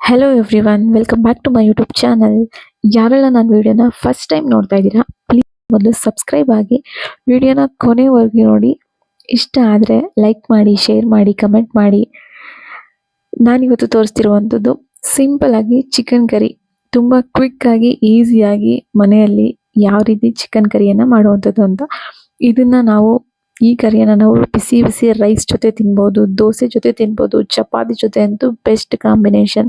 Hello everyone, welcome back to my YouTube channel. ಯಾರೆಲ್ಲ ನನ್ನ ವಿಡಿಯೋನ ಫಸ್ಟ್ ಟೈಮ್ ನೋಡ್ತಾ ಇದ್ದೀರಾ, ಪ್ಲೀಸ್ ಮೊದಲು ಸಬ್ಸ್ಕ್ರೈಬ್ ಆಗಿ ವಿಡಿಯೋನ ಕೊನೆವರೆಗೂ ನೋಡಿ. ಇಷ್ಟ ಆದರೆ ಲೈಕ್ ಮಾಡಿ, ಶೇರ್ ಮಾಡಿ, ಕಮೆಂಟ್ ಮಾಡಿ. ನಾನಿವತ್ತು ತೋರಿಸ್ತಿರುವಂಥದ್ದು ಸಿಂಪಲ್ ಆಗಿ ಚಿಕನ್ ಕರಿ, ತುಂಬ ಕ್ವಿಕ್ಕಾಗಿ ಈಸಿಯಾಗಿ ಮನೆಯಲ್ಲಿ ಯಾವ ರೀತಿ ಚಿಕನ್ ಕರಿಯನ್ನು ಮಾಡುವಂಥದ್ದು ಅಂತ. ಈ ಕರಿಯನ್ನು ನಾವು ಬಿಸಿ ಬಿಸಿ ರೈಸ್ ಜೊತೆ ತಿನ್ಬೋದು, ದೋಸೆ ಜೊತೆ ತಿನ್ಬೋದು, ಚಪಾತಿ ಜೊತೆ ಅಂತೂ ಬೆಸ್ಟ್ ಕಾಂಬಿನೇಷನ್.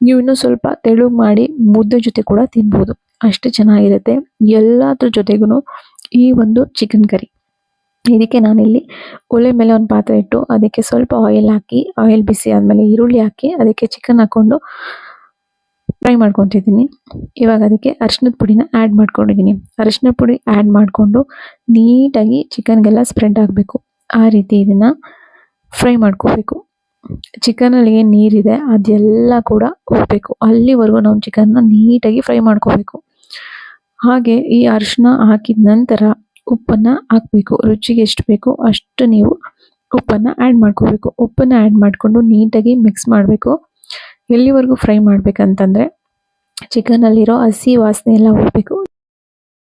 ನೀವು ಇನ್ನೂ ಸ್ವಲ್ಪ ತೆಳುಗೆ ಮಾಡಿ ಮುದ್ದೆ ಜೊತೆ ಕೂಡ ತಿನ್ಬೋದು, ಅಷ್ಟು ಚೆನ್ನಾಗಿರುತ್ತೆ. ಎಲ್ಲದ್ರ ಜೊತೆಗೂ ಈ ಒಂದು ಚಿಕನ್ ಕರಿ. ಇದಕ್ಕೆ ನಾನಿಲ್ಲಿ ಒಲೆ ಮೇಲೆ ಒಂದು ಪಾತ್ರೆ ಇಟ್ಟು ಅದಕ್ಕೆ ಸ್ವಲ್ಪ ಆಯಿಲ್ ಹಾಕಿ, ಆಯಿಲ್ ಬಿಸಿ ಆದಮೇಲೆ ಈರುಳ್ಳಿ ಹಾಕಿ ಅದಕ್ಕೆ ಚಿಕನ್ ಹಾಕ್ಕೊಂಡು ಫ್ರೈ ಮಾಡ್ಕೊತಿದ್ದೀನಿ. ಇವಾಗ ಅದಕ್ಕೆ ಅರಿಶಿನದ ಪುಡಿನ ಆ್ಯಡ್ ಮಾಡ್ಕೊಂಡಿದ್ದೀನಿ. ಅರಿಶಿನ ಪುಡಿ ಆ್ಯಡ್ ಮಾಡಿಕೊಂಡು ನೀಟಾಗಿ ಚಿಕನ್ಗೆಲ್ಲ ಸ್ಪ್ರೆಡ್ ಆಗಬೇಕು. ಆ ರೀತಿ ಇದನ್ನು ಫ್ರೈ ಮಾಡ್ಕೋಬೇಕು. ಚಿಕನಲ್ಲಿ ಏನು ನೀರಿದೆ ಅದೆಲ್ಲ ಕೂಡ ಹೋಗಬೇಕು, ಅಲ್ಲಿವರೆಗೂ ನಾವು ಚಿಕನ್ನ ನೀಟಾಗಿ ಫ್ರೈ ಮಾಡ್ಕೋಬೇಕು. ಹಾಗೆ ಈ ಅರಿಶಿನ ಹಾಕಿದ ನಂತರ ಉಪ್ಪನ್ನು ಹಾಕಬೇಕು. ರುಚಿಗೆ ಎಷ್ಟು ಬೇಕೋ ಅಷ್ಟು ನೀವು ಉಪ್ಪನ್ನು ಆ್ಯಡ್ ಮಾಡ್ಕೋಬೇಕು. ಉಪ್ಪನ್ನು ಆ್ಯಡ್ ಮಾಡಿಕೊಂಡು ನೀಟಾಗಿ ಮಿಕ್ಸ್ ಮಾಡಬೇಕು. ಎಲ್ಲಿವರೆಗೂ ಫ್ರೈ ಮಾಡಬೇಕಂತಂದರೆ ಚಿಕನಲ್ಲಿರೋ ಹಸಿ ವಾಸನೆ ಎಲ್ಲ ಹೋಗಬೇಕು.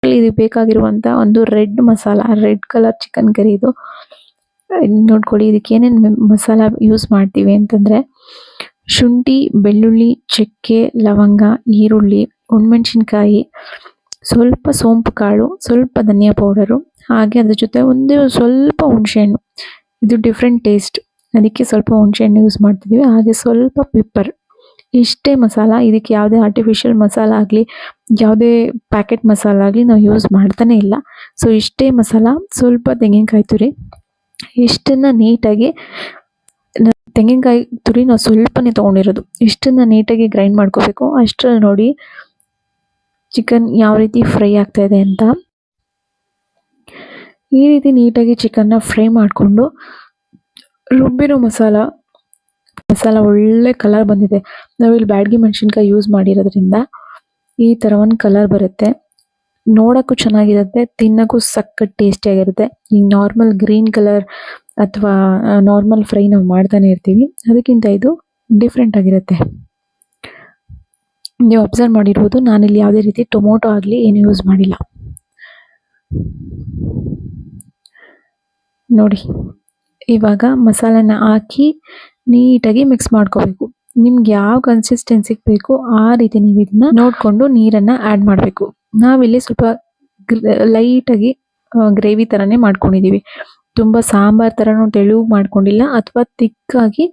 ಇದು ಬೇಕಾಗಿರುವಂಥ ಒಂದು red masala, red colour chicken curry ಇದು. ನೋಡ್ಕೊಳ್ಳಿ, ಇದಕ್ಕೆ ಏನೇನು ಮಸಾಲ ಯೂಸ್ ಮಾಡ್ತೀವಿ ಅಂತಂದರೆ ಶುಂಠಿ, ಬೆಳ್ಳುಳ್ಳಿ, ಚಕ್ಕೆ, ಲವಂಗ, ಈರುಳ್ಳಿ, ಒಣಮೆಣಸಿನ್ಕಾಯಿ, ಸ್ವಲ್ಪ ಸೋಂಪು ಕಾಳು, ಸ್ವಲ್ಪ ಧನಿಯಾ ಪೌಡರು, ಹಾಗೆ ಅದ್ರ ಜೊತೆ ಸ್ವಲ್ಪ ಹುಣಸೆಹಣ್ಣು. ಇದು ಡಿಫ್ರೆಂಟ್ ಟೇಸ್ಟ್, ಅದಕ್ಕೆ ಸ್ವಲ್ಪ ಹುಣಸೆಹಣ್ಣು ಯೂಸ್ ಮಾಡ್ತಿದ್ದೀವಿ. ಹಾಗೆ ಸ್ವಲ್ಪ ಪೆಪ್ಪರ್. ಇಷ್ಟೇ ಮಸಾಲ. ಇದಕ್ಕೆ ಯಾವುದೇ ಆರ್ಟಿಫಿಷಿಯಲ್ ಮಸಾಲ ಆಗಲಿ, ಯಾವುದೇ ಪ್ಯಾಕೆಟ್ ಮಸಾಲ ಆಗಲಿ ನಾವು ಯೂಸ್ ಮಾಡ್ತಾನೆ ಇಲ್ಲ. ಸೊ ಇಷ್ಟೇ ಮಸಾಲ, ಸ್ವಲ್ಪ ತೆಂಗಿನಕಾಯಿ ತುರಿ, ಇಷ್ಟನ್ನು ನೀಟಾಗಿ ತೆಂಗಿನಕಾಯಿ ತುರಿ ನಾವು ಸ್ವಲ್ಪನೇ ತೊಗೊಂಡಿರೋದು, ಇಷ್ಟನ್ನು ನೀಟಾಗಿ ಗ್ರೈಂಡ್ ಮಾಡ್ಕೋಬೇಕು. ಅಷ್ಟರಲ್ಲಿ ನೋಡಿ ಚಿಕನ್ ಯಾವ ರೀತಿ ಫ್ರೈ ಆಗ್ತಾ ಇದೆ ಅಂತ. ಈ ರೀತಿ ನೀಟಾಗಿ ಚಿಕನ್ನ ಫ್ರೈ ಮಾಡಿಕೊಂಡು ರುಬ್ಬಿರೋ ಮಸಾಲ ಒಳ್ಳೆ ಕಲರ್ ಬಂದಿದೆ. ನಾವಿಲ್ಲಿ ಬ್ಯಾಡಗಿ ಮೆಣಸಿನ್ಕಾಯಿ ಯೂಸ್ ಮಾಡಿರೋದ್ರಿಂದ ಈ ಥರ ಒಂದು ಕಲರ್ ಬರುತ್ತೆ. ನೋಡೋಕ್ಕೂ ಚೆನ್ನಾಗಿರುತ್ತೆ, ತಿನ್ನೋಕ್ಕೂ ಸಖತ್ ಟೇಸ್ಟಿಯಾಗಿರುತ್ತೆ. ಈಗ ನಾರ್ಮಲ್ ಗ್ರೀನ್ ಕಲರ್ ಅಥವಾ ನಾರ್ಮಲ್ ಫ್ರೈ ನಾವು ಮಾಡ್ತಾನೆ ಇರ್ತೀವಿ, ಅದಕ್ಕಿಂತ ಇದು ಡಿಫ್ರೆಂಟ್ ಆಗಿರುತ್ತೆ. ನೀವು ಅಬ್ಸರ್ವ್ ಮಾಡಿರ್ಬೋದು, ನಾನಿಲ್ಲಿ ಯಾವುದೇ ರೀತಿ ಟೊಮೊಟೊ ಆಗಲಿ ಏನು ಯೂಸ್ ಮಾಡಿಲ್ಲ. ನೋಡಿ, ಇವಾಗ ಮಸಾಲೆನ ಹಾಕಿ ನೀಟಾಗಿ ಮಿಕ್ಸ್ ಮಾಡ್ಕೋಬೇಕು. ನಿಮ್ಗೆ ಯಾವ ಕನ್ಸಿಸ್ಟೆನ್ಸಿಗೆ ಬೇಕು ಆ ರೀತಿ ನೀವು ಇದನ್ನ ನೋಡಿಕೊಂಡು ನೀರನ್ನು ಆ್ಯಡ್ ಮಾಡಬೇಕು. ನಾವಿಲ್ಲಿ ಸ್ವಲ್ಪ ಲೈಟಾಗಿ ಗ್ರೇವಿ ಥರನೇ ಮಾಡ್ಕೊಂಡಿದ್ದೀವಿ. ತುಂಬ ಸಾಂಬಾರು ಥರನೂ ತೆಳುವು ಮಾಡ್ಕೊಂಡಿಲ್ಲ ಅಥವಾ ತಿಕ್ಕಾಗಿ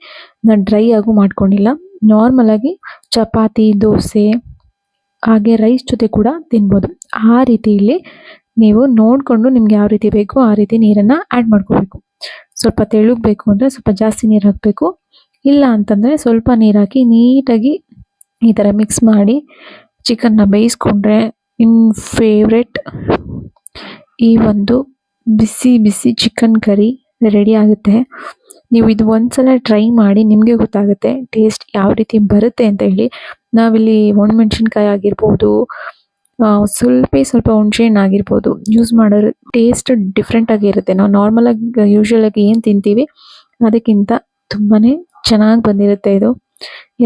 ಡ್ರೈ ಆಗು ಮಾಡ್ಕೊಂಡಿಲ್ಲ. ನಾರ್ಮಲಾಗಿ ಚಪಾತಿ, ದೋಸೆ ಹಾಗೆ ರೈಸ್ ಜೊತೆ ಕೂಡ ತಿನ್ಬೋದು. ಆ ರೀತಿ ಇಲ್ಲಿ ನೀವು ನೋಡಿಕೊಂಡು ನಿಮ್ಗೆ ಯಾವ ರೀತಿ ಬೇಕೋ ಆ ರೀತಿ ನೀರನ್ನು ಆ್ಯಡ್ ಮಾಡ್ಕೋಬೇಕು. ಸ್ವಲ್ಪ ತೆಳುಗೆ ಬೇಕು ಅಂದರೆ ಸ್ವಲ್ಪ ಜಾಸ್ತಿ ನೀರು ಹಾಕಬೇಕು, ಇಲ್ಲ ಅಂತಂದರೆ ಸ್ವಲ್ಪ ನೀರು ಹಾಕಿ ನೀಟಾಗಿ ಈ ಥರ ಮಿಕ್ಸ್ ಮಾಡಿ ಚಿಕನ್ನ ಬೇಯಿಸ್ಕೊಂಡ್ರೆ ನಿಮ್ಮ ಫೇವ್ರೆಟ್ ಈ ಒಂದು ಬಿಸಿ ಬಿಸಿ ಚಿಕನ್ ಕರಿ ರೆಡಿ ಆಗುತ್ತೆ. ನೀವು ಇದು ಒಂದ್ಸಲ ಟ್ರೈ ಮಾಡಿ, ನಿಮಗೆ ಗೊತ್ತಾಗುತ್ತೆ ಟೇಸ್ಟ್ ಯಾವ ರೀತಿ ಬರುತ್ತೆ ಅಂತ ಹೇಳಿ. ನಾವಿಲ್ಲಿ ಒಣಮೆಣಸಿನ್ಕಾಯಿ ಆಗಿರ್ಬೋದು, ಸ್ವಲ್ಪ ಹುಣಸೆಹಣ್ಣು ಆಗಿರ್ಬೋದು ಯೂಸ್ ಮಾಡೋದು ಟೇಸ್ಟ್ ಡಿಫ್ರೆಂಟ್ ಆಗಿರುತ್ತೆ. ನಾವು ನಾರ್ಮಲಾಗಿ ಯೂಶ್ವಲಾಗಿ ಏನು ತಿಂತೀವಿ ಅದಕ್ಕಿಂತ ತುಂಬಾ ಚೆನ್ನಾಗಿ ಬಂದಿರುತ್ತೆ. ಇದು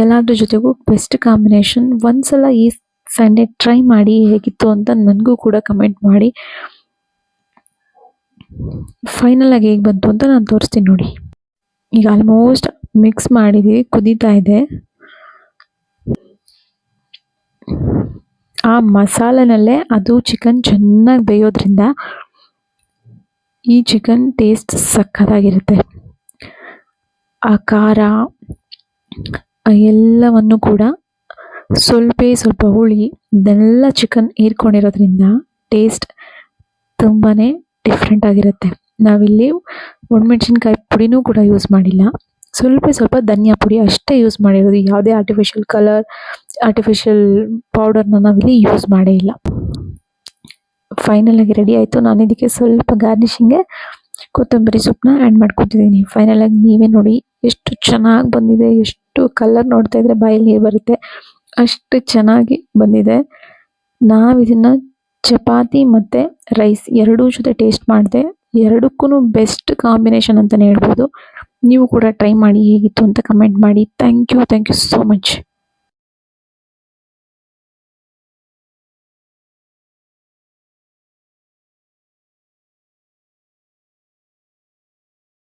ಎಲ್ಲಾದ್ರ ಜೊತೆಗೂ ಬೆಸ್ಟ್ ಕಾಂಬಿನೇಷನ್. ಒಂದ್ಸಲ ಈ ಸಂಡೇ ಟ್ರೈ ಮಾಡಿ ಹೇಗಿತ್ತು ಅಂತ ನನಗೂ ಕೂಡ ಕಮೆಂಟ್ ಮಾಡಿ. ಫೈನಲ್ ಆಗಿ ಹೇಗೆ ಬಂತು ಅಂತ ನಾನು ತೋರಿಸ್ತೀನಿ ನೋಡಿ. ಈಗ ಆಲ್ಮೋಸ್ಟ್ ಮಿಕ್ಸ್ ಮಾಡಿದ್ದೀವಿ, ಕುದೀತಾ ಇದೆ. ಆ ಮಸಾಲೆನಲ್ಲೇ ಅದು ಚಿಕನ್ ಚೆನ್ನಾಗಿ ಬೇಯೋದ್ರಿಂದ ಈ ಚಿಕನ್ ಟೇಸ್ಟ್ ಸಖತ್ತಾಗಿರುತ್ತೆ. ಆ ಖಾರ ಎಲ್ಲವನ್ನು ಕೂಡ ಸ್ವಲ್ಪ ಹುಳಿ ಇದೆಲ್ಲ ಚಿಕನ್ ಹೀರ್ಕೊಂಡಿರೋದ್ರಿಂದ ಟೇಸ್ಟ್ ತುಂಬಾ ಡಿಫ್ರೆಂಟ್ ಆಗಿರುತ್ತೆ. ನಾವಿಲ್ಲಿ ಒಣಮೆಣಸಿನ್ಕಾಯಿ ಪುಡಿನೂ ಕೂಡ ಯೂಸ್ ಮಾಡಿಲ್ಲ, ಸ್ವಲ್ಪ ಧನಿಯಾ ಪುಡಿ ಅಷ್ಟೇ ಯೂಸ್ ಮಾಡಿರೋದು. ಯಾವುದೇ ಆರ್ಟಿಫಿಷಿಯಲ್ ಕಲರ್, ಆರ್ಟಿಫಿಷಿಯಲ್ ಪೌಡರ್ನ ನಾವಿಲ್ಲಿ ಯೂಸ್ ಮಾಡೇ ಇಲ್ಲ. ಫೈನಲ್ ಆಗಿ ರೆಡಿ ಆಯಿತು. ನಾನು ಇದಕ್ಕೆ ಸ್ವಲ್ಪ ಗಾರ್ನಿಷಿಂಗ್ಗೆ ಕೊತ್ತಂಬರಿ ಸೊಪ್ಪನ್ನ ಆ್ಯಡ್ ಮಾಡ್ಕೊತಿದ್ದೀನಿ. ಫೈನಲ್ ಆಗಿ ನೀವೇ ನೋಡಿ ಎಷ್ಟು ಚೆನ್ನಾಗಿ ಬಂದಿದೆ. ಎಷ್ಟು ಕಲರ್ ನೋಡ್ತಾ ಇದ್ರೆ ಬಾಯಲ್ಲಿ ನೀರು ಬರುತ್ತೆ, ಅಷ್ಟು ಚೆನ್ನಾಗಿ ಬಂದಿದೆ. ನಾವು ಇದನ್ನು ಚಪಾತಿ ಮತ್ತು ರೈಸ್ ಎರಡೂ ಜೊತೆ ಟೇಸ್ಟ್ ಮಾಡಿದೆ. ಎರಡಕ್ಕೂ ಬೆಸ್ಟ್ ಕಾಂಬಿನೇಷನ್ ಅಂತಲೇ ಹೇಳ್ಬೋದು. ನೀವು ಕೂಡ ಟ್ರೈ ಮಾಡಿ, ಹೇಗಿತ್ತು ಅಂತ ಕಮೆಂಟ್ ಮಾಡಿ. Thank you so much.